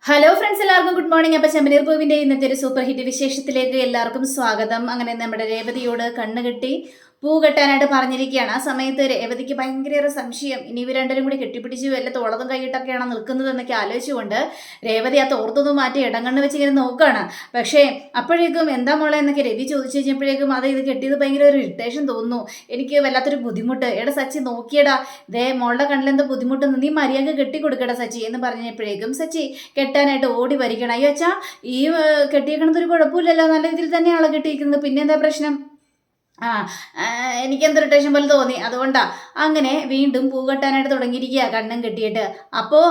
Hello friends, എല്ലാവർക്കും good morning. അപ്പോൾ ചെമ്പനീർ പൂവിൻ്റെ ഇന്നത്തെ ഒരു സൂപ്പർ ഹിറ്റ് വിശേഷത്തിലേക്ക് എല്ലാവർക്കും സ്വാഗതം. അങ്ങനെ നമ്മുടെ രേവതിയോട് കണ്ണുകെട്ടി പൂ കെട്ടാനായിട്ട് പറഞ്ഞിരിക്കുകയാണ്. ആ സമയത്ത് രേവതിക്ക് ഭയങ്കര സംശയം, ഇനി ഇവർ രണ്ടുപേരും കൂടി കെട്ടിപ്പിടിച്ച് വല്ല തോളതും കൈയിട്ടൊക്കെയാണ് നിൽക്കുന്നത് എന്നൊക്കെ ആലോചിച്ചുകൊണ്ട് രേവതി ആ തോർത്തൊന്നും മാറ്റി ഇടങ്കണ്ണ് വെച്ച് ഇങ്ങനെ നോക്കുകയാണ്. പക്ഷേ അപ്പോഴേക്കും എന്താ മോളെ എന്നൊക്കെ രവി ചോദിച്ചു കഴിഞ്ഞപ്പോഴേക്കും ഇത് കെട്ടിയത് ഭയങ്കര ഒരു ഇറിറ്റേഷൻ തോന്നുന്നു, എനിക്ക് വല്ലാത്തൊരു ബുദ്ധിമുട്ട്. എടാ സച്ചി നോക്കിയടാ, ദേ മോളുടെ കണ്ണിലെന്തോ ബുദ്ധിമുട്ടെന്ന്, നീ മര്യാദ കെട്ടിക്കൊടുക്കടാ സച്ചി എന്ന് പറഞ്ഞപ്പോഴേക്കും സച്ചി കെട്ടാനായിട്ട് ഓടി വരിക്കണം. അയ്യോ അച്ഛാ, ഈ കെട്ടിയേക്കണതൊരു കുഴപ്പമില്ലല്ലോ, നല്ല രീതിയിൽ തന്നെയാണ് കെട്ടിയിരിക്കുന്നത്, പിന്നെ എന്താ പ്രശ്നം? എനിക്കെന്ത് ഇറിറ്റേഷൻ പോലെ തോന്നി, അതുകൊണ്ടാ. അങ്ങനെ വീണ്ടും പൂ കെട്ടാനായിട്ട് തുടങ്ങിയിരിക്കുക കണ്ണും കെട്ടിയിട്ട്. അപ്പോൾ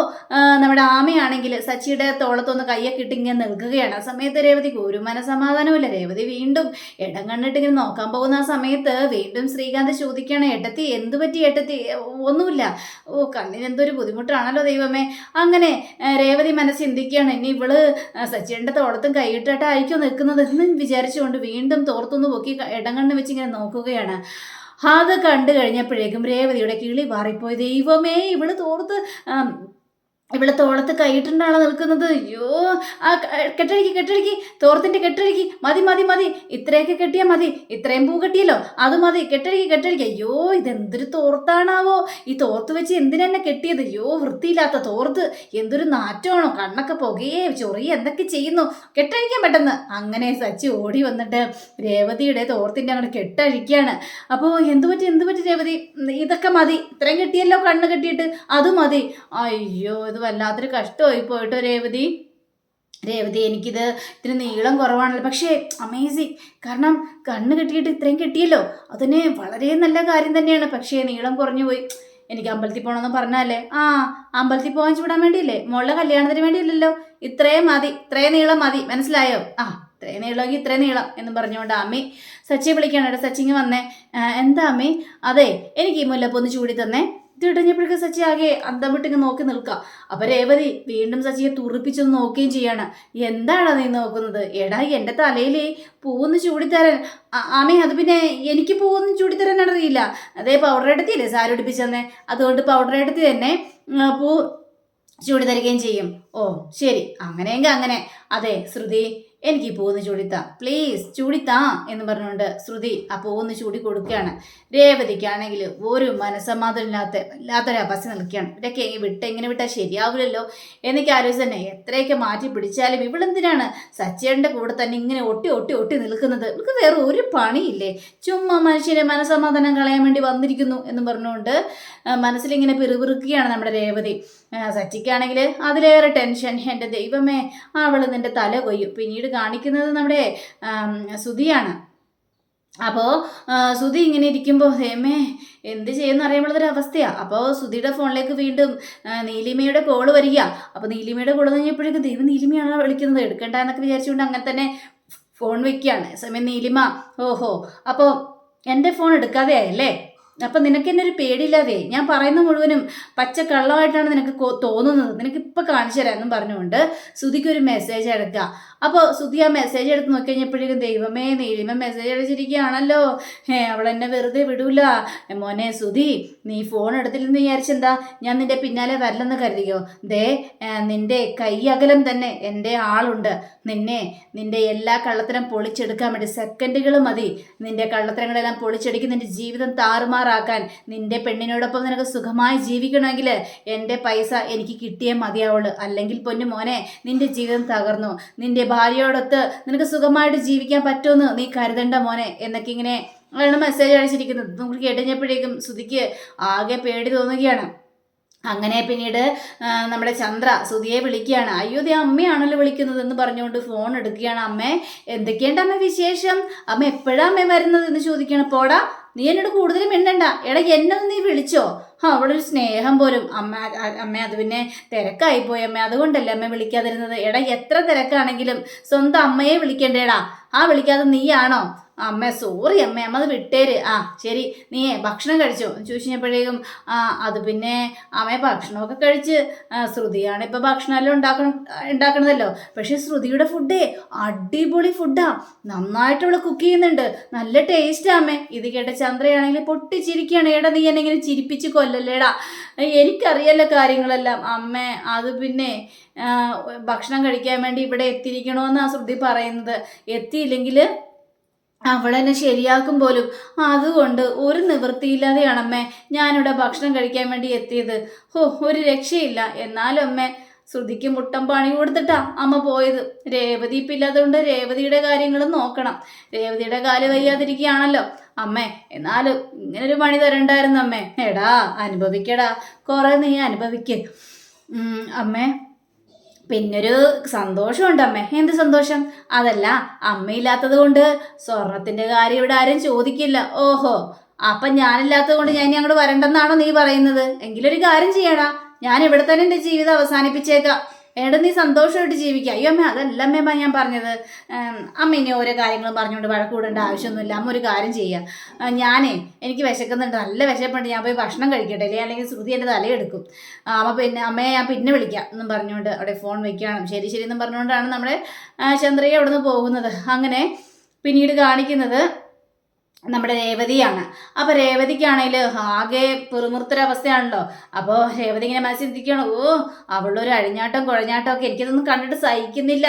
നമ്മുടെ ആമയാണെങ്കിൽ സച്ചിയുടെ തോളത്തൊന്ന് കയ്യൊക്കെ ഇട്ട് ഇങ്ങനെ നിൽക്കുകയാണ്. ആ സമയത്ത് രേവതിക്ക് ഒരു മനസമാധാനമില്ല. രേവതി വീണ്ടും ഇടം കണ്ണിട്ട് ഇങ്ങനെ നോക്കാൻ പോകുന്ന ആ സമയത്ത് വീണ്ടും ശ്രീകാന്ത് ചോദിക്കുകയാണ്, ഏട്ടത്തി എന്ത് പറ്റി ഏട്ടത്തി? ഒന്നുമില്ല. കണ്ണിന് എന്തൊരു ബുദ്ധിമുട്ടാണല്ലോ ദൈവമേ. അങ്ങനെ രേവതി മനസ്സ് ചിന്തിക്കുകയാണ്, ഇനി ഇവള് സച്ചിയുടെ തോളത്തും കൈയിട്ടിട്ടായിരിക്കും നിൽക്കുന്നത് എന്ന് വിചാരിച്ചുകൊണ്ട് വീണ്ടും തോർത്തൊന്ന് പൊക്കി ഇടം കണ്ണ് വെച്ച് ഇങ്ങനെ നോക്കുകയാണ്. അത് കണ്ടു കഴിഞ്ഞപ്പോഴേക്കും രേവതിയുടെ കിളി മാറിപ്പോയി. ദൈവമേ, ഇവിടെ തോളത്ത് കൈയിട്ടുണ്ടാണോ നിൽക്കുന്നത്? അയ്യോ, ആ കെട്ടടിക്ക് തോർത്തിൻ്റെ കെട്ടടിക്ക്, മതി ഇത്രയൊക്കെ കെട്ടിയാൽ മതി, ഇത്രയും പൂ കെട്ടിയല്ലോ അത് മതി, കെട്ടടിക്ക്. അയ്യോ, ഇതെന്തൊരു തോർത്താണാവോ, ഈ തോർത്ത് വെച്ച് എന്തിനെന്നെ കെട്ടിയത്? അയ്യോ, വൃത്തിയില്ലാത്ത തോർത്ത്, എന്തൊരു നാറ്റമാണോ, കണ്ണൊക്കെ പുകയെ ചൊറിയ എന്തൊക്കെ ചെയ്യുന്നു, കെട്ടഴിക്കാൻ പെട്ടെന്ന്. അങ്ങനെ സച്ചി ഓടി വന്നിട്ട് രേവതിയുടെ തോർത്തിൻ്റെ അങ്ങോട്ട് കെട്ടഴിക്കുകയാണ്. അപ്പോൾ എന്ത് പറ്റി രേവതി? ഇതൊക്കെ മതി, ഇത്രയും കെട്ടിയല്ലോ കണ്ണ് കെട്ടിയിട്ട്, അത് മതി. അയ്യോ, ഇത് വല്ലാത്തൊരു കഷ്ടമായി പോയിട്ടോ രേവതി. എനിക്കിത് ഇത്തിരി നീളം കുറവാണല്ലോ, പക്ഷേ അമേസിങ്. കാരണം കണ്ണ് കെട്ടിയിട്ട് ഇത്രയും കെട്ടിയല്ലോ, അതിന് വളരെ നല്ല കാര്യം തന്നെയാണ്. പക്ഷേ നീളം കുറഞ്ഞു പോയി. എനിക്ക് അമ്പലത്തിൽ പോകണമെന്ന് പറഞ്ഞാലേ, അമ്പലത്തിൽ പോകാൻ ചൂടാൻ വേണ്ടിയില്ലേ, മോളുടെ കല്യാണത്തിന് വേണ്ടിയില്ലല്ലോ, ഇത്രയും മതി, ഇത്രയും നീളം മതി, മനസ്സിലായോ? ഇത്രയും നീളമെങ്കിൽ ഇത്രയും നീളം എന്ന് പറഞ്ഞുകൊണ്ട് അമ്മി സച്ചിയെ വിളിക്കുകയാണ്. കേട്ടോ സച്ചിങ്ങ് വന്നേ. എന്താ അമ്മി? അതെ, എനിക്ക് ഈ മുല്ലപ്പൂ ഒന്ന് ചൂടി തന്നേ. ഇതിടഞ്ഞപ്പോഴേക്കും സച്ചി ആകെ അന്തം വിട്ടിങ്ങ് നോക്കി നിൽക്കുക. അപ്പൊ രേവതി വീണ്ടും സച്ചിയെ തുറിപ്പിച്ചൊന്ന് നോക്കുകയും ചെയ്യാണ്. എന്താണോ നീ നോക്കുന്നത്? എടാ, എൻ്റെ തലയിൽ പൂവൊന്ന് ചൂടിത്തരാൻ. ആമേ, അത് പിന്നെ എനിക്ക് പൂവൊന്നും ചൂടിത്തരാൻ അറിയില്ല. അതേ പൗഡർ എടുത്തില്ലേ സാരി ഉടുപ്പിച്ചെന്നേ, അതുകൊണ്ട് പൗഡർ എടുത്തി തന്നെ പൂ ചൂടി തരികയും ചെയ്യും. ഓ ശരി, അങ്ങനെയെങ്കിൽ അങ്ങനെ. അതെ ശ്രുതി, എനിക്ക് ഈ പൂന്ന് ചൂടിത്താ, പ്ലീസ് ചൂടിത്താ എന്ന് പറഞ്ഞുകൊണ്ട് ശ്രുതി ആ പൂന്ന് ചൂടി കൊടുക്കുകയാണ്. രേവതിക്കാണെങ്കിൽ ഒരു വല്ലാത്തൊരു അപസ്യ നിൽക്കുകയാണ്. ഇവരൊക്കെ എങ്ങനെ വിട്ടാൽ ശരിയാവില്ലല്ലോ എന്നൊക്കെ ആലോചിച്ച് തന്നെ എത്രയൊക്കെ മാറ്റി പിടിച്ചാലും ഇവളെന്തിനാണ് സച്ചിയുടെ കൂടെ തന്നെ ഇങ്ങനെ ഒട്ടി നിൽക്കുന്നത്? ഇവൾക്ക് വേറെ ഒരു പണിയില്ലേ, ചുമ്മാ മനുഷ്യരെ മനസമാധാനം കളയാൻ വേണ്ടി വന്നിരിക്കുന്നു എന്ന് പറഞ്ഞുകൊണ്ട് മനസ്സിലിങ്ങനെ പിറുപിറുക്കുകയാണ് നമ്മുടെ രേവതി. സച്ചിക്കാണെങ്കിൽ അതിലേറെ ടെൻഷൻ. എൻ്റെ ദൈവമേ, അവൾ നിൻ്റെ തല കൊയ്യും. പിന്നീട് കാണിക്കുന്നത് നമ്മുടെ സുധിയാണ്. അപ്പോൾ സുധി ഇങ്ങനെ ഇരിക്കുമ്പോൾ ദൈവമേ എന്ത് ചെയ്യുമെന്ന് അറിയാനുള്ളതൊരു അവസ്ഥയാണ്. അപ്പോൾ സുധിയുടെ ഫോണിലേക്ക് വീണ്ടും നീലിമയുടെ കോള് വരിക. അപ്പോൾ നീലിമയുടെ കോള് കഴിഞ്ഞപ്പോഴേക്കും ദൈവം നീലിമയാണ് വിളിക്കുന്നത്, എടുക്കണ്ട എന്നൊക്കെ വിചാരിച്ചുകൊണ്ട് അങ്ങനെ തന്നെ ഫോൺ വെക്കുകയാണ്. സമയം നീലിമ, ഓഹോ, അപ്പോൾ എൻ്റെ ഫോൺ എടുക്കാതെ ആയല്ലേ? അപ്പം നിനക്ക് എന്നെ ഒരു പേടിയില്ലാതെ, ഞാൻ പറയുന്ന മുഴുവനും പച്ചക്കള്ളമായിട്ടാണ് നിനക്ക് തോന്നുന്നത്, നിനക്കിപ്പോൾ കാണിച്ചു തരാം എന്നും പറഞ്ഞുകൊണ്ട് സുധിക്ക് ഒരു മെസ്സേജ് എടുക്കുക. അപ്പോൾ സുധി ആ മെസ്സേജ് എടുത്ത് നോക്കി കഴിഞ്ഞപ്പോഴേക്കും ദൈവമേ, നീലിമ മെസ്സേജ് അടിച്ചിരിക്കുകയാണല്ലോ, അവളെന്നെ വെറുതെ വിടൂല. മോനെ സുധി, നീ ഫോൺ എടുത്തില്ലെന്ന് വിചാരിച്ചെന്താ ഞാൻ നിന്റെ പിന്നാലെ വരില്ലെന്ന് കരുതിയോ? നിന്റെ കൈ അകലം തന്നെ എൻ്റെ ആളുണ്ട്. നിന്റെ എല്ലാ കള്ളത്തരം പൊളിച്ചെടുക്കാൻ വേണ്ടി സെക്കൻഡുകൾ മതി. നിന്റെ കള്ളത്തരങ്ങളെല്ലാം പൊളിച്ചെടുക്കി നിന്റെ ജീവിതം താറുമാറാക്കാൻ. നിന്റെ പെണ്ണിനോടൊപ്പം നിനക്ക് സുഖമായി ജീവിക്കണമെങ്കിൽ എൻ്റെ പൈസ എനിക്ക് കിട്ടിയേ മതിയാവുള്ളൂ, അല്ലെങ്കിൽ പൊന്നു മോനെ നിന്റെ ജീവിതം തകർന്നു. നിന്റെ ഭാര്യയോടൊത്ത് നിനക്ക് സുഖമായിട്ട് ജീവിക്കാൻ പറ്റുമെന്ന് നീ കരുതണ്ട മോനെ എന്നൊക്കെ ഇങ്ങനെ ആണ് മെസ്സേജ് അയച്ചിരിക്കുന്നത്. നമുക്ക് കേട്ടുകഴിഞ്ഞപ്പോഴേക്കും സുധിക്ക് ആകെ പേടി തോന്നുകയാണ്. അങ്ങനെ പിന്നീട് നമ്മുടെ ചന്ദ്ര സുധിയെ വിളിക്കുകയാണ്. അയ്യോ, ദേ അമ്മയാണല്ലോ വിളിക്കുന്നത് എന്ന് പറഞ്ഞുകൊണ്ട് ഫോൺ എടുക്കുകയാണ്. അമ്മേ, എന്തൊക്കെയുണ്ട് അമ്മ വിശേഷം? അമ്മ എപ്പോഴാണ് അമ്മ വരുന്നത് എന്ന് ചോദിക്കുകയാണ്. പോടാ, നീ എന്നോട് കൂടുതലും മിണ്ടണ്ട, എടാ എന്നെ നീ വിളിച്ചോ? അവിടെ ഒരു സ്നേഹം പോലും. അമ്മ അത് പിന്നെ തിരക്കായിപ്പോയി അമ്മ, അതുകൊണ്ടല്ലേ അമ്മ വിളിക്കാതിരുന്നത്. എടാ, എത്ര തിരക്കാണെങ്കിലും സ്വന്തം അമ്മയെ വിളിക്കണ്ടേടാ, വിളിക്കാതെ നീയാണോ? അമ്മ സോറി അമ്മ അത് വിട്ടേര്. ശരി, നീ ഭക്ഷണം കഴിച്ചോ ചോദിച്ചപ്പോഴേക്കും അത് പിന്നെ അമ്മ ഭക്ഷണമൊക്കെ കഴിച്ച്, ശ്രുതിയാണ് ഇപ്പോൾ ഭക്ഷണമെല്ലാം ഉണ്ടാക്കണതല്ലോ. പക്ഷെ ശ്രുതിയുടെ ഫുഡേ അടിപൊളി ഫുഡാ, നന്നായിട്ട് അവൾ കുക്ക് ചെയ്യുന്നുണ്ട്, നല്ല ടേസ്റ്റാ അമ്മേ. ഇത് കേട്ട ചന്ദ്രയാണെങ്കിൽ പൊട്ടിച്ചിരിക്കുകയാണ്. എടാ, നീ എന്നെ ഇങ്ങനെ ചിരിപ്പിച്ച് കൊല്ല അല്ലല്ലേടാ, എനിക്കറിയാലോ കാര്യങ്ങളെല്ലാം. അമ്മേ അത് പിന്നെ ഭക്ഷണം കഴിക്കാൻ വേണ്ടി ഇവിടെ എത്തിയിരിക്കണമെന്നാണ് ശ്രുതി പറയുന്നത്. എത്തിയില്ലെങ്കിൽ അവളെന്നെ ശരിയാക്കും പോലും. അതുകൊണ്ട് ഒരു നിവൃത്തിയില്ലാതെയാണ് അമ്മേ ഞാനിവിടെ ഭക്ഷണം കഴിക്കാൻ വേണ്ടി എത്തിയത്. ഒരു രക്ഷയില്ല. എന്നാലും അമ്മേ ശ്രുതിക്ക് മുട്ടം പണി കൊടുത്തിട്ടാ അമ്മ പോയത്. രേവതി ഇപ്പം ഇല്ലാത്തതുകൊണ്ട് രേവതിയുടെ കാര്യങ്ങളും നോക്കണം. രേവതിയുടെ കാല് വയ്യാതിരിക്കുകയാണല്ലോ അമ്മേ. എന്നാലും ഇങ്ങനൊരു പണി തരണ്ടായിരുന്നു അമ്മേ. എടാ അനുഭവിക്കടാ, കുറെ നീ അനുഭവിക്ക്. അമ്മേ പിന്നൊരു സന്തോഷമുണ്ട് അമ്മേ. എന്ത് സന്തോഷം? അതല്ല, അമ്മയില്ലാത്തത് കൊണ്ട് സ്വർണത്തിന്റെ കാര്യം ഇവിടെ ആരും ചോദിക്കില്ല. ഓഹോ, അപ്പൊ ഞാനില്ലാത്തത് കൊണ്ട് ഞാൻ അങ്ങോട്ട് വരണ്ടെന്നാണോ നീ പറയുന്നത്? എങ്കിലൊരു കാര്യം ചെയ്യടാ, ഞാൻ ഇവിടെ തന്നെ എൻ്റെ ജീവിതം അവസാനിപ്പിച്ചേക്കാം. എടാ നീ സന്തോഷമായിട്ട് ജീവിക്കുക. അയ്യോ അമ്മ അതല്ല അമ്മ ഞാൻ പറഞ്ഞത്. അമ്മ ഇനി ഓരോ കാര്യങ്ങളും പറഞ്ഞുകൊണ്ട് വഴക്കൂടേണ്ട ആവശ്യമൊന്നുമില്ല. അമ്മ ഒരു കാര്യം ചെയ്യുക, എനിക്ക് വിശക്കുന്നുണ്ട്, നല്ല വിശപ്പുണ്ട്, ഞാൻ പോയി ഭക്ഷണം കഴിക്കട്ടെ, അല്ലെങ്കിൽ ശ്രുതി എൻ്റെ തലയെടുക്കും. അമ്മയെ ഞാൻ പിന്നെ വിളിക്കാം എന്നും പറഞ്ഞുകൊണ്ട് അവിടെ ഫോൺ വെക്കണം. ശരി ശരി എന്നും പറഞ്ഞുകൊണ്ടാണ് നമ്മുടെ ചന്ദ്രിക അവിടെ നിന്ന് പോകുന്നത്. അങ്ങനെ പിന്നീട് കാണിക്കുന്നത് നമ്മുടെ രേവതിയാണ്. അപ്പോൾ രേവതിക്കാണെങ്കിൽ ആകെ പെറുമുറുത്തൊരവസ്ഥയാണല്ലോ. അപ്പോൾ രേവതി ഇങ്ങനെ മനസ്സിലിരിക്കുകയാണ്, അവളൊരു അഴിഞ്ഞാട്ടം കുഴഞ്ഞാട്ടം ഒക്കെ എനിക്കതൊന്നും കണ്ടിട്ട് സഹിക്കുന്നില്ല.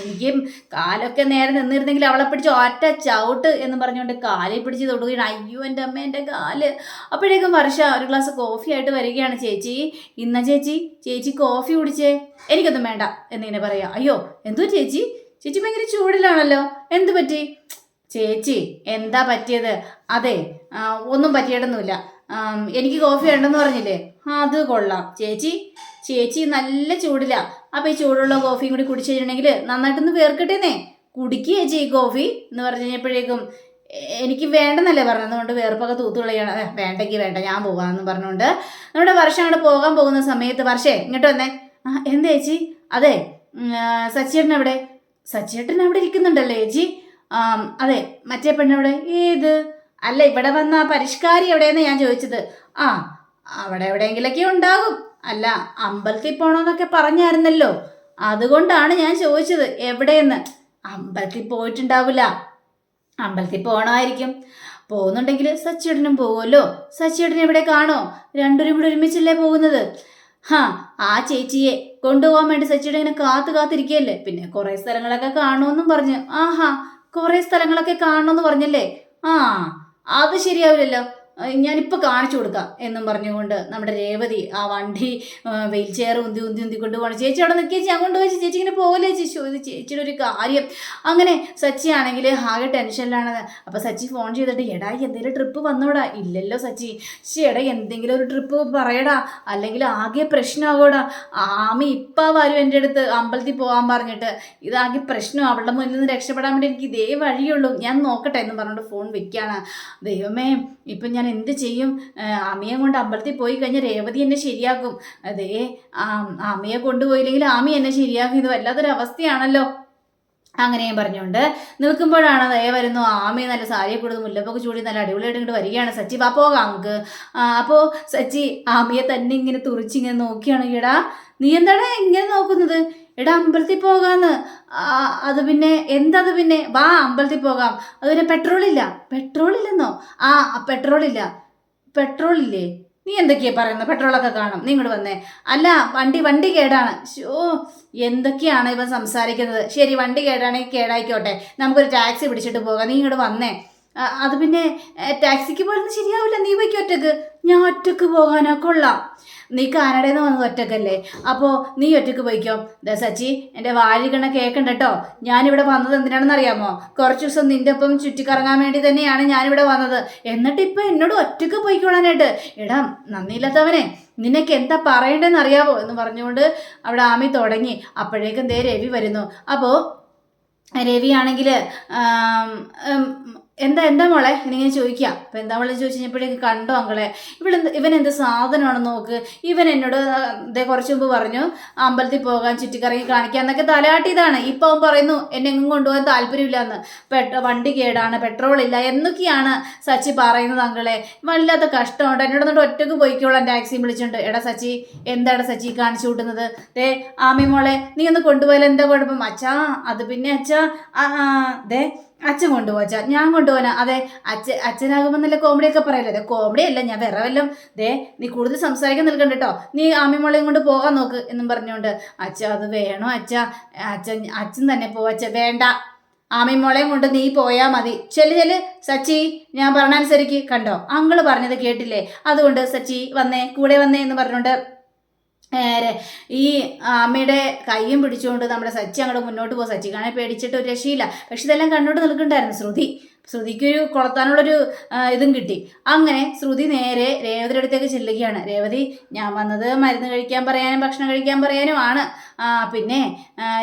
എനിക്ക് കാലൊക്കെ നേരെ നിന്നിരുന്നെങ്കിൽ അവളെ പിടിച്ച് ഒറ്റ ചവിട്ട് എന്ന് പറഞ്ഞുകൊണ്ട് കാലിൽ പിടിച്ച് തൊടുകയാണ്. അയ്യോ എൻ്റെ അമ്മ, എൻ്റെ കാല്. അപ്പോഴേക്കും വർഷ ഒരു ഗ്ലാസ് കോഫി ആയിട്ട് വരികയാണ്. ചേച്ചി ഇന്ന ചേച്ചി കോഫി കുടിച്ചേ. എനിക്കൊന്നും വേണ്ട എന്നിങ്ങനെ പറയാം. അയ്യോ എന്തോ ചേച്ചി ഭയങ്കര ചൂടിലാണല്ലോ, എന്ത് പറ്റി? ചേച്ചി എന്താ പറ്റിയത്? അതെ ഒന്നും പറ്റിയിട്ടൊന്നുമില്ല, എനിക്ക് കോഫി വേണ്ടെന്ന് പറഞ്ഞില്ലേ? അത് കൊള്ളാം ചേച്ചി നല്ല ചൂടില്ല. അപ്പം ഈ ചൂടുള്ള കോഫിയും കൂടി കുടിച്ചു കഴിഞ്ഞിട്ടുണ്ടെങ്കിൽ നന്നായിട്ടൊന്ന് വേർക്കട്ടേന്നേ, കുടിക്കുക ചേച്ചി ഈ കോഫി എന്ന് പറഞ്ഞു കഴിഞ്ഞപ്പോഴേക്കും എനിക്ക് വേണ്ടെന്നല്ലേ പറഞ്ഞത്. അതുകൊണ്ട് വേർപ്പൊക്കെ തൂത്തുകളയാണ്. വേണ്ടെങ്കിൽ വേണ്ട, ഞാൻ പോകാമെന്ന് പറഞ്ഞുകൊണ്ട് നമ്മുടെ വർഷം അങ്ങോട്ട് പോകാൻ പോകുന്ന സമയത്ത്, വർഷേ ഇങ്ങോട്ട് വന്നേ. എന്താ ചേച്ചി? അതെ സച്ചിയേട്ടൻ എവിടെ? സച്ചിയേട്ടൻ അവിടെ ഇരിക്കുന്നുണ്ടല്ലേ ചേച്ചി? അതെ മറ്റേ പെണ്ണെവിടെ? ഏത്? അല്ല ഇവിടെ വന്ന പരിഷ്കാരി എവിടെയെന്ന് ഞാൻ ചോദിച്ചത്. അവിടെ എവിടെയെങ്കിലൊക്കെ ഉണ്ടാകും. അല്ല അമ്പലത്തിൽ പോകണമെന്നൊക്കെ പറഞ്ഞായിരുന്നല്ലോ, അതുകൊണ്ടാണ് ഞാൻ ചോദിച്ചത് എവിടെയെന്ന്. അമ്പലത്തിൽ പോയിട്ടുണ്ടാവില്ല, അമ്പലത്തിൽ പോകണമായിരിക്കും. പോകുന്നുണ്ടെങ്കിൽ സച്ചിയേട്ടനും പോകുമല്ലോ. സച്ചിയേട്ടൻ എവിടെ കാണോ? രണ്ടുപേരും കൂടെ ഒരുമിച്ചല്ലേ പോകുന്നത്. ആ ചേച്ചിയെ കൊണ്ടുപോകാൻ വേണ്ടി സച്ചിയേട്ടൻ ഇങ്ങനെ കാത്തിരിക്കുകയല്ലേ. പിന്നെ കുറേ സ്ഥലങ്ങളൊക്കെ കാണുമെന്നും പറഞ്ഞു. കുറേ സ്ഥലങ്ങളൊക്കെ കാണണമെന്ന് പറഞ്ഞല്ലേ? അത് ശരിയാവില്ലല്ലോ, ഞാനിപ്പോൾ കാണിച്ചു കൊടുക്കാം എന്നും പറഞ്ഞുകൊണ്ട് നമ്മുടെ രേവതി ആ വണ്ടി വീൽ ചെയർ ഉന്തി കൊണ്ടുപോകണം. ചേച്ചി അവിടെ നിൽക്കുക, ചേച്ചി അങ്ങോട്ട് പോയി, ചേച്ചി ഇങ്ങനെ പോകല്ലേ ചേച്ചി? ചേച്ചിയുടെ ഒരു കാര്യം. അങ്ങനെ സച്ചി ആണെങ്കിൽ ആകെ ടെൻഷനിലാണ്. അപ്പോൾ സച്ചി ഫോൺ ചെയ്തിട്ട്, എടാ എന്തെങ്കിലും ട്രിപ്പ് വന്നോടാ? ഇല്ലല്ലോ സച്ചി. എടാ എന്തെങ്കിലും ഒരു ട്രിപ്പ് പറയടാ, അല്ലെങ്കിൽ ആകെ പ്രശ്നമാകൂടാ. ആമി ഇപ്പം വരും എൻ്റെ അടുത്ത് അമ്പലത്തിൽ പോകാൻ പറഞ്ഞിട്ട്. ഇതാകെ പ്രശ്നം, അവളുടെ മുന്നിൽ നിന്ന് രക്ഷപ്പെടാൻ വേണ്ടി എനിക്ക് ഇതേ വഴിയുള്ളൂ, ഞാൻ നോക്കട്ടെ എന്ന് പറഞ്ഞുകൊണ്ട് ഫോൺ വെക്കുകയാണ്. ദൈവമേ ഇപ്പം ഞാൻ എന്ത് ചെയ്യും? ആമിയെ കൊണ്ട് അമ്പലത്തിൽ പോയി കഴിഞ്ഞാൽ രേവതി എന്നെ ശരിയാക്കും. അതേ ആമിയെ കൊണ്ടുപോയില്ലെങ്കിൽ ആമി എന്നെ ശരിയാക്കും. ഇത് വല്ലാത്തൊരവസ്ഥയാണല്ലോ. അങ്ങനെയും പറഞ്ഞുകൊണ്ട് നിൽക്കുമ്പോഴാണ് ദയ വരുന്നു. ആമി നല്ല സാരിയെ കൊടുത്ത് മുല്ലപ്പൊക്കെ ചൂടി നല്ല അടിപൊളിയായിട്ട് ഇങ്ങോട്ട് വരികയാണ്. സച്ചി വാ പോകാം നമുക്ക്. അപ്പോൾ സച്ചി ആമിയെ തന്നെ ഇങ്ങനെ തുറിച്ചിങ്ങനെ നോക്കിയാണ്. എടാ നീ എന്താണ് ഇങ്ങനെ നോക്കുന്നത്? എടാ അമ്പലത്തിൽ പോകാന്ന്. അത് പിന്നെ എന്തത്? പിന്നെ വാ അമ്പലത്തിൽ പോകാം. അത് പിന്നെ പെട്രോളില്ലെന്നോ? പെട്രോളില്ലേ? നീ എന്തൊക്കെയാ പറയുന്നത്? പെട്രോളൊക്കെ കാണും, നീ ഇങ്ങോട്ട് വന്നേ. അല്ല വണ്ടി കേടാണ്. എന്തൊക്കെയാണ് ഇവൻ സംസാരിക്കുന്നത്? ശരി വണ്ടി കേടാണെങ്കിൽ കേടായിക്കോട്ടെ, നമുക്കൊരു ടാക്സി പിടിച്ചിട്ട് പോകാം, നീ ഇങ്ങോട്ട് വന്നേ. അത് പിന്നെ ടാക്സിക്ക് പോലൊന്നും ശരിയാവില്ല, നീ പോയിക്കോ ഒറ്റക്ക്. ഞാൻ ഒറ്റക്ക് പോകാനോ? കൊള്ളാം, നീ കാനഡയിൽ നിന്ന് വന്നത് ഒറ്റക്കല്ലേ, അപ്പോൾ നീ ഒറ്റക്ക് പോയിക്കോ. സച്ചി എൻ്റെ വാലികണ കേൾക്കണ്ട കേട്ടോ. ഞാനിവിടെ വന്നത് എന്തിനാണെന്ന് അറിയാമോ? കുറച്ച് ദിവസം നിൻ്റെ ഒപ്പം ചുറ്റിക്കറങ്ങാൻ വേണ്ടി തന്നെയാണ് ഞാനിവിടെ വന്നത്. എന്നിട്ട് ഇപ്പം എന്നോട് ഒറ്റക്ക് പോയിക്കോളാനായിട്ട്. എടാ നന്ദിയില്ലാത്തവനെ, നിനക്ക് എന്താ പറയണ്ടെന്ന് അറിയാവോ എന്ന് പറഞ്ഞുകൊണ്ട് അവിടെ ആമി തുടങ്ങി. അപ്പോഴേക്കും രവി വരുന്നു. അപ്പോൾ രവിയാണെങ്കിൽ എന്താ മോളെ എന്നിങ്ങനെ ചോദിക്കാം. അപ്പം എന്താ മോളെ ചോദിച്ചു കഴിഞ്ഞപ്പോഴേക്ക്, കണ്ടോ അങ്കളെ ഇവൻ എന്ത് സാധനമാണെന്ന് നോക്ക്. ഇവൻ എന്നോട് കുറച്ച് മുമ്പ് പറഞ്ഞു അമ്പലത്തിൽ പോകാൻ ചുറ്റിക്കറങ്ങി കാണിക്കാൻ എന്നൊക്കെ തലയാട്ടിയതാണ്. ഇപ്പം അവൻ പറയുന്നു എന്നെ എങ്ങും കൊണ്ടുപോകാൻ താല്പര്യമില്ല എന്ന്. വണ്ടി കേടാണ്, പെട്രോളില്ല എന്നൊക്കെയാണ് സച്ചി പറയുന്നത്. അങ്കളെ വല്ലാത്ത കഷ്ടമുണ്ട്, എന്നോട് എന്നിട്ട് ഒറ്റക്ക് പോയിക്കോളാം ടാക്സിയും വിളിച്ചുകൊണ്ട്. എടാ സച്ചി എന്താണ് സച്ചി കാണിച്ചു കൂട്ടുന്നത്? ആമി മോളെ നീ ഒന്ന് കൊണ്ടുപോയാൽ എന്താ കുഴപ്പം? അച്ഛാ അത് പിന്നെ അച്ഛാ അച്ഛൻ കൊണ്ടുപോകാ അച്ഛാ, ഞാൻ കൊണ്ടുപോകാനാ. അതെ, അച്ഛനാകുമ്പോൾ നല്ല കോമഡിയൊക്കെ പറയല്ലോ. അതെ, കോമഡി അല്ല, ഞാൻ വേറെ വല്ലതും. ദേ, നീ കൂടുതൽ സംസാരിക്കാൻ നിൽക്കണ്ട കേട്ടോ, നീ ആമിമോളെയും കൊണ്ട് പോകാൻ നോക്ക് എന്നും പറഞ്ഞുകൊണ്ട്. അച്ഛാ, അത് വേണോ അച്ഛാ? അച്ഛൻ തന്നെ പോവച്ച. വേണ്ട, ആമിമോളെയും കൊണ്ട് നീ പോയാൽ മതി. ചെല്ല് സച്ചി, ഞാൻ പറഞ്ഞനുസരിക്ക്. കണ്ടോ, അങ്കിള് പറഞ്ഞത് കേട്ടില്ലേ? അതുകൊണ്ട് സച്ചി വന്നേ, കൂടെ വന്നേ എന്ന് പറഞ്ഞുകൊണ്ട് ഈ അമ്മയുടെ കയ്യും പിടിച്ചുകൊണ്ട് നമ്മുടെ സച്ചി അങ്ങോട്ട് മുന്നോട്ട് പോകും. സച്ചിക്കാണെ പേടിച്ചിട്ട് ഒരു രക്ഷയില്ല. പക്ഷെ ഇതെല്ലാം കണ്ടോട്ട് നിൽക്കണ്ടായിരുന്നു ശ്രുതിക്കൊരു കൊളത്താനുള്ളൊരു ഇതും കിട്ടി. അങ്ങനെ ശ്രുതി നേരെ രേവതിയുടെ അടുത്തേക്ക് ചെല്ലുകയാണ്. രേവതി, ഞാൻ വന്നത് മരുന്ന് കഴിക്കാൻ പറയാനും ഭക്ഷണം കഴിക്കാൻ പറയാനുമാണ്. പിന്നെ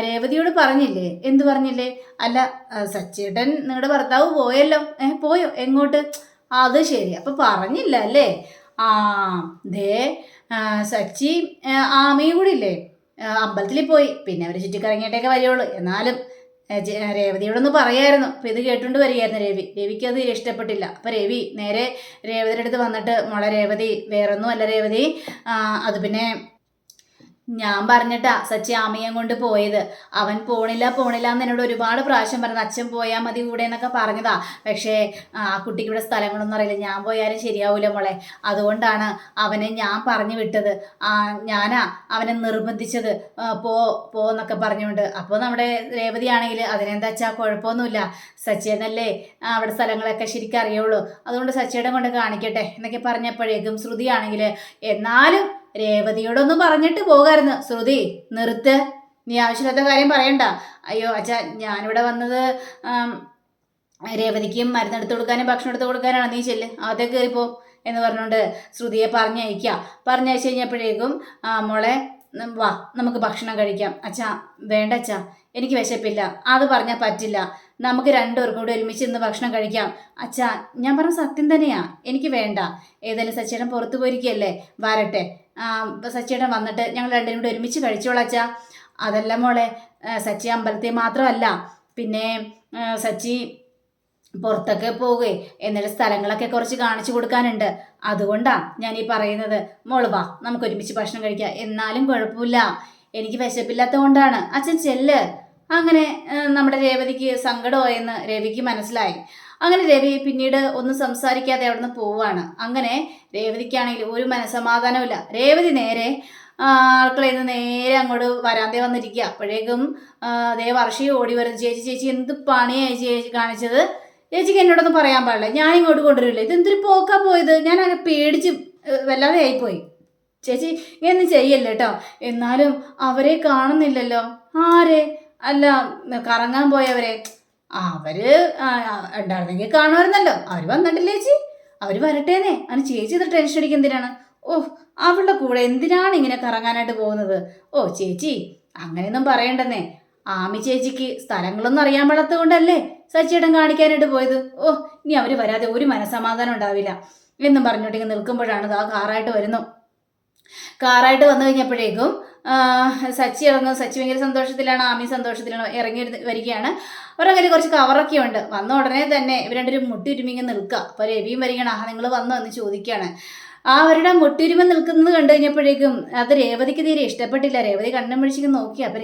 രേവതിയോട് പറഞ്ഞില്ലേ? എന്ത് പറഞ്ഞില്ലേ? അല്ല, സച്ചേട്ടൻ നിങ്ങളുടെ ഭർത്താവ് പോയല്ലോ. പോയോ? എങ്ങോട്ട്? അത് ശരി, അപ്പം പറഞ്ഞില്ല അല്ലേ? ദേ, സച്ചി ആമയും കൂടി ഇല്ലേ അമ്പലത്തിൽ പോയി. പിന്നെ അവർ ചുറ്റിക്കറങ്ങിയിട്ടൊക്കെ വരികയുള്ളൂ. എന്നാലും രേവതിയോടൊന്ന് പറയായിരുന്നു. അപ്പം ഇത് കേട്ടുകൊണ്ട് വരികയായിരുന്നു രവിക്ക് അത് ഇഷ്ടപ്പെട്ടില്ല. അപ്പം രവി നേരെ രേവതിയുടെ അടുത്ത് വന്നിട്ട്, മോളെ രേവതി, വേറൊന്നും അല്ല രേവതി, അത് പിന്നെ ഞാൻ പറഞ്ഞിട്ടാ സച്ചി ആമയും കൊണ്ട് പോയത്. അവൻ പോണില്ല എന്ന് എന്നോട് ഒരുപാട് പ്രാവശ്യം പറഞ്ഞത്. അച്ഛൻ പോയാൽ മതി കൂടെ എന്നൊക്കെ പറഞ്ഞതാ. പക്ഷേ ആ കുട്ടിക്ക് ഇവിടെ സ്ഥലങ്ങളൊന്നും അറിയില്ല. ഞാൻ പോയാലും ശരിയാവൂല മോളെ. അതുകൊണ്ടാണ് അവനെ ഞാൻ പറഞ്ഞു വിട്ടത്. ഞാനാ അവനെ നിർബന്ധിച്ചത്. പോന്നൊക്കെ പറഞ്ഞുകൊണ്ട്. അപ്പോൾ നമ്മുടെ രേവതി ആണെങ്കിൽ അതിനെന്താ വെച്ചാൽ കുഴപ്പമൊന്നുമില്ല, സച്ചിയെന്നല്ലേ അവിടെ സ്ഥലങ്ങളൊക്കെ ശരിക്കും അറിയുള്ളൂ, അതുകൊണ്ട് സച്ചിയുടെ കൊണ്ട് കാണിക്കട്ടെ എന്നൊക്കെ പറഞ്ഞപ്പോഴേക്കും ശ്രുതി ആണെങ്കിൽ, എന്നാലും രേവതിയോടൊന്നും പറഞ്ഞിട്ട് പോകായിരുന്നു. ശ്രുതി, നിർത്ത്, നീ ആവശ്യമില്ലാത്ത കാര്യം പറയണ്ട. അയ്യോ അച്ഛാ, ഞാനിവിടെ വന്നത് രേവതിക്കും മരുന്നെടുത്ത് കൊടുക്കാനും ഭക്ഷണം എടുത്ത് കൊടുക്കാനാണ്. നീ ചെല്ല്, അകത്തേക്ക് കയറിപ്പോ എന്ന് പറഞ്ഞുകൊണ്ട് ശ്രുതിയെ പറഞ്ഞയച്ചു കഴിഞ്ഞപ്പോഴേക്കും, മോളെ വാ, നമുക്ക് ഭക്ഷണം കഴിക്കാം. അച്ഛാ, വേണ്ട അച്ഛാ, എനിക്ക് വിശപ്പില്ല. അത് പറഞ്ഞാൽ പറ്റില്ല. നമുക്ക് രണ്ടുപേർക്കും കൂടി ഒരുമിച്ച് ഇന്ന് ഭക്ഷണം കഴിക്കാം. അച്ഛാ, ഞാൻ പറഞ്ഞ സത്യം തന്നെയാ, എനിക്ക് വേണ്ട. ഏതായാലും സച്ചേട്ടൻ പുറത്തു പോയിരിക്കുകയല്ലേ, വരട്ടെ. സച്ചേട്ടൻ വന്നിട്ട് ഞങ്ങൾ രണ്ടുപേരും കൂടി ഒരുമിച്ച് കഴിച്ചോളാം അച്ഛാ. അതല്ല മോളെ, സച്ചി അമ്പലത്തിൽ മാത്രമല്ല, പിന്നെ സച്ചി പുറത്തൊക്കെ പോവുകയെ, എന്നിട്ട് സ്ഥലങ്ങളൊക്കെ കുറച്ച് കാണിച്ചു കൊടുക്കാനുണ്ട്. അതുകൊണ്ടാണ് ഞാൻ ഈ പറയുന്നത്. മോള് വാ, നമുക്ക് ഒരുമിച്ച് ഭക്ഷണം കഴിക്കാം. എന്നാലും കുഴപ്പമില്ല, എനിക്ക് വിശപ്പില്ലാത്ത കൊണ്ടാണ്. അച്ഛൻ ചെല്ല്. അങ്ങനെ നമ്മുടെ രേവതിക്ക് സങ്കടമായെന്ന് രവിക്ക് മനസ്സിലായി. അങ്ങനെ രവി പിന്നീട് ഒന്നും സംസാരിക്കാതെ അവിടെ നിന്ന് പോവാണ്. അങ്ങനെ രേവതിക്കാണെങ്കിൽ ഒരു മനസമാധാനമില്ല. രേവതി നേരെ അടുക്കളയിൽ നിന്ന് നേരെ അങ്ങോട്ട് വരാന്തേ വന്നിരിക്കുക. അപ്പോഴേക്കും അതേ വർഷയും ഓടി വരുന്നു. ചേച്ചി എന്ത് പണിയായി ചേച്ചി കാണിച്ചത്? ചേച്ചിക്ക് എന്നോടൊന്നും പറയാൻ പാടില്ല, ഞാൻ ഇങ്ങോട്ട് കൊണ്ടുവരില്ല. ഇതെന്തൊരു പോക്കാ പോയത്? ഞാൻ അങ്ങനെ പേടിച്ച് വല്ലാതെ ആയിപ്പോയി. ചേച്ചി ഇങ്ങനെയൊന്നും ചെയ്യല്ലേ കേട്ടോ. എന്നാലും അവരെ കാണുന്നില്ലല്ലോ. ആരെ? അല്ല, കറങ്ങാൻ പോയവരെ. അവര് ഉണ്ടായിരുന്നെങ്കിൽ കാണുമായിരുന്നല്ലോ. അവർ വന്നിട്ടില്ലേ ചേച്ചി? അവർ വരട്ടേന്നേ. അതിന് ചേച്ചി ഇത് ടെൻഷൻ അടിക്കുക എന്തിനാണ്? അവളുടെ കൂടെ എന്തിനാണ് ഇങ്ങനെ കറങ്ങാനായിട്ട് പോകുന്നത്? ചേച്ചി അങ്ങനെയൊന്നും പറയണ്ടെന്നേ. ആമി ചേച്ചിക്ക് സ്ഥലങ്ങളൊന്നും അറിയാൻ പാടാത്തത് കൊണ്ടല്ലേ സച്ചിയേട്ടൻ കാണിക്കാനായിട്ട് പോയത്. ഇനി അവർ വരാതെ ഒരു മനസമാധാനം ഉണ്ടാവില്ല എന്നും പറഞ്ഞോട്ട് നിൽക്കുമ്പോഴാണ് ആ കാറായിട്ട് വരുന്നു. കാറായിട്ട് വന്നു കഴിഞ്ഞപ്പോഴേക്കും സച്ചി ഇറങ്ങും. സച്ചി ഭയങ്കര സന്തോഷത്തിലാണ്, ആമി സന്തോഷത്തിലാണ്. ഇറങ്ങി വരികയാണ്. അവരുടെ കയ്യിൽ കുറച്ച് കവറൊക്കെ ഉണ്ട്. വന്ന ഉടനെ തന്നെ ഇവർ രണ്ടുപേരും മുട്ടിരുമിങ്ങി നിൽക്കുക. അപ്പോൾ രവിയും വരികയാണ്. നിങ്ങൾ വന്നോ എന്ന് ചോദിക്കുകയാണ്. അവരുടെ മുട്ടിരുമ നിൽക്കുന്നത് കണ്ടു കഴിഞ്ഞപ്പോഴേക്കും അത് രേവതിക്ക് തീരെ ഇഷ്ടപ്പെട്ടില്ല. രേവതി കണ്ണും പിടിച്ചിട്ട് നോക്കി. അപ്പോൾ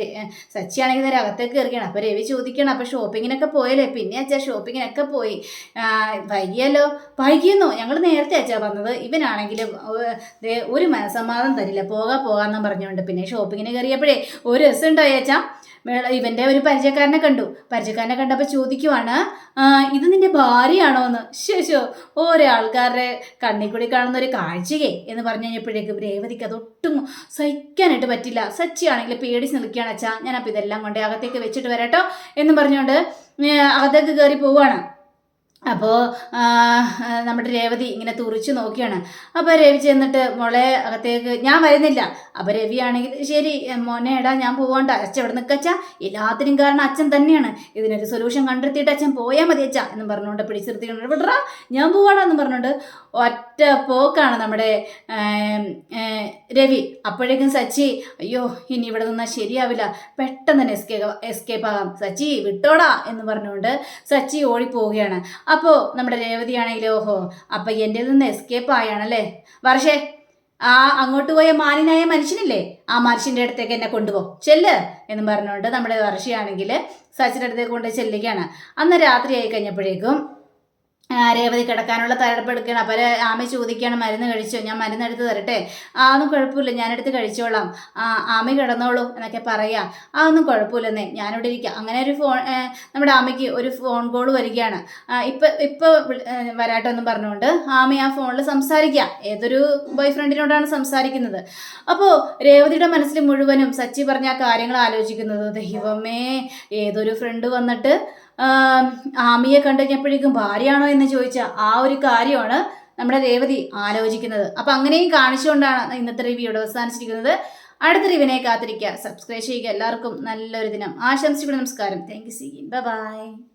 സച്ചിയാണെങ്കിൽ നേരെ അകത്തേക്ക് കയറുകയാണ്. അപ്പോൾ രവി ചോദിക്കണം, അപ്പോൾ ഷോപ്പിങ്ങിനൊക്കെ പോയല്ലേ? പിന്നെ അച്ഛാ ഷോപ്പിങ്ങിനൊക്കെ പോയി. വൈകിയെന്നോ? ഞങ്ങൾ നേരത്തെ അച്ഛാ വന്നത്. ഇവനാണെങ്കിലും ഒരു മനസമാധാനം തരില്ല, പോകാമെന്നും പറഞ്ഞുകൊണ്ട്. പിന്നെ ഷോപ്പിങ്ങിന് കയറിയപ്പോഴേ ഒരു രസം ഉണ്ടായി അച്ഛാ. ഇവൻ്റെ ഒരു പരിചയക്കാരനെ കണ്ടപ്പോൾ ചോദിക്കുവാണ്, ഇത് നിന്റെ ഭാര്യയാണോ എന്ന്. ശേഷോ ഓരോ ആൾക്കാരുടെ കണ്ണിൽ കൂടി കാണുന്ന ഒരു കാഴ്ചയെ എന്ന് പറഞ്ഞു കഴിഞ്ഞപ്പോഴേക്കും രേവതിക്ക് അതൊട്ടും സഹിക്കാനായിട്ട് പറ്റില്ല. സച്ചിയാണെങ്കിൽ പേടിച്ച് നിൽക്കുകയാണ്. അച്ഛാ, ഞാനപ്പോൾ ഇതെല്ലാം കൊണ്ട് അകത്തേക്ക് വെച്ചിട്ട് വരാട്ടോ എന്ന് പറഞ്ഞുകൊണ്ട് അകത്തേക്ക് കയറി പോവുകയാണ്. അപ്പോൾ നമ്മുടെ രേവതി ഇങ്ങനെ തുറിച്ച് നോക്കിയാണ്. അപ്പോൾ രവി ചെന്നിട്ട് മോളെ അകത്തേക്ക്, ഞാൻ വരുന്നില്ല. അപ്പോൾ രവി ആണെങ്കിൽ ശരി മോനെ എടാ ഞാൻ പോവാണ്ട, അച്ഛൻ ഇവിടെ നിൽക്കച്ചാ, എല്ലാത്തിനും കാരണം അച്ഛൻ തന്നെയാണ്, ഇതിനൊരു സൊല്യൂഷൻ കണ്ടെത്തിയിട്ട് അച്ഛൻ പോയാൽ മതി അച്ഛാ എന്ന് പറഞ്ഞുകൊണ്ട് പിടിച്ചിരുത്തിക്കൊണ്ട് വിടറാ ഞാൻ പോവാടാന്ന് പറഞ്ഞുകൊണ്ട് ഒറ്റ പോക്കാണ് നമ്മുടെ രവി. അപ്പോഴേക്കും സച്ചി, അയ്യോ ഇനി ഇവിടെ നിന്നാൽ ശരിയാവില്ല, പെട്ടെന്ന് തന്നെ എസ്കേപ്പ് ആകാം, സച്ചി വിട്ടോടാ എന്ന് പറഞ്ഞുകൊണ്ട് സച്ചി ഓടിപ്പോവുകയാണ്. അപ്പോൾ നമ്മുടെ രേവതിയാണെങ്കിൽ, അപ്പം എൻ്റെ നിന്ന് എസ്കേപ്പ് ആയാണല്ലേ വർഷേ, ആ അങ്ങോട്ട് പോയ മാന്യനായ മനുഷ്യനില്ലേ, ആ മനുഷ്യന്റെ അടുത്തേക്ക് എന്നെ കൊണ്ടുപോ, ചെല്ല് എന്ന് പറഞ്ഞുകൊണ്ട് നമ്മുടെ വർഷയാണെങ്കിൽ സച്ചിന്റെ അടുത്തേക്ക് കൊണ്ട് ചെല്ലുകയാണ്. അന്ന് രാത്രിയായി കഴിഞ്ഞപ്പോഴേക്കും രേവതി കിടക്കാനുള്ള തയ്യാറെടുപ്പെടുക്കുകയാണ്. അപ്പോൾ ആമ ചോദിക്കുകയാണ്, മരുന്ന് കഴിച്ചോ? ഞാൻ മരുന്ന് എടുത്ത് തരട്ടെ? ഒന്നും കുഴപ്പമില്ല, ഞാനെടുത്ത് കഴിച്ചോളാം, ആമ കിടന്നോളൂ എന്നൊക്കെ പറയാം. ഒന്നും കുഴപ്പമില്ലെന്നേ, ഞാനിവിടെ ഇരിക്കാം. അങ്ങനെ ഒരു നമ്മുടെ ആമയ്ക്ക് ഒരു ഫോൺ കോൾ വരികയാണ്. ഇപ്പം വരാട്ടോ എന്ന് പറഞ്ഞുകൊണ്ട് ആമ ആ ഫോണിൽ സംസാരിക്കാം. ഏതൊരു ബോയ് ഫ്രണ്ടിനോടാണ് സംസാരിക്കുന്നത്. അപ്പോൾ രേവതിയുടെ മനസ്സിൽ മുഴുവനും സച്ചി പറഞ്ഞ ആ കാര്യങ്ങൾ ആലോചിക്കുന്നത്. ദൈവമേ, ഏതൊരു ഫ്രണ്ട് വന്നിട്ട് ആമിയെ കണ്ടു കഴിഞ്ഞപ്പോഴേക്കും ഭാര്യയാണോ എന്ന് ചോദിച്ച ആ ഒരു കാര്യമാണ് നമ്മുടെ രേവതി ആലോചിക്കുന്നത്. അപ്പം അങ്ങനെയും കാണിച്ചുകൊണ്ടാണ് ഇന്നത്തെ റിവ്യൂ ഇവിടെ അവസാനിച്ചിരിക്കുന്നത്. അടുത്ത റിവ്യൂവിനെ കാത്തിരിക്കുക, സബ്സ്ക്രൈബ് ചെയ്യുക. എല്ലാവർക്കും നല്ലൊരു ദിനം ആശംസിക്കുന്നു. നമസ്കാരം. Thank you. Bye bye.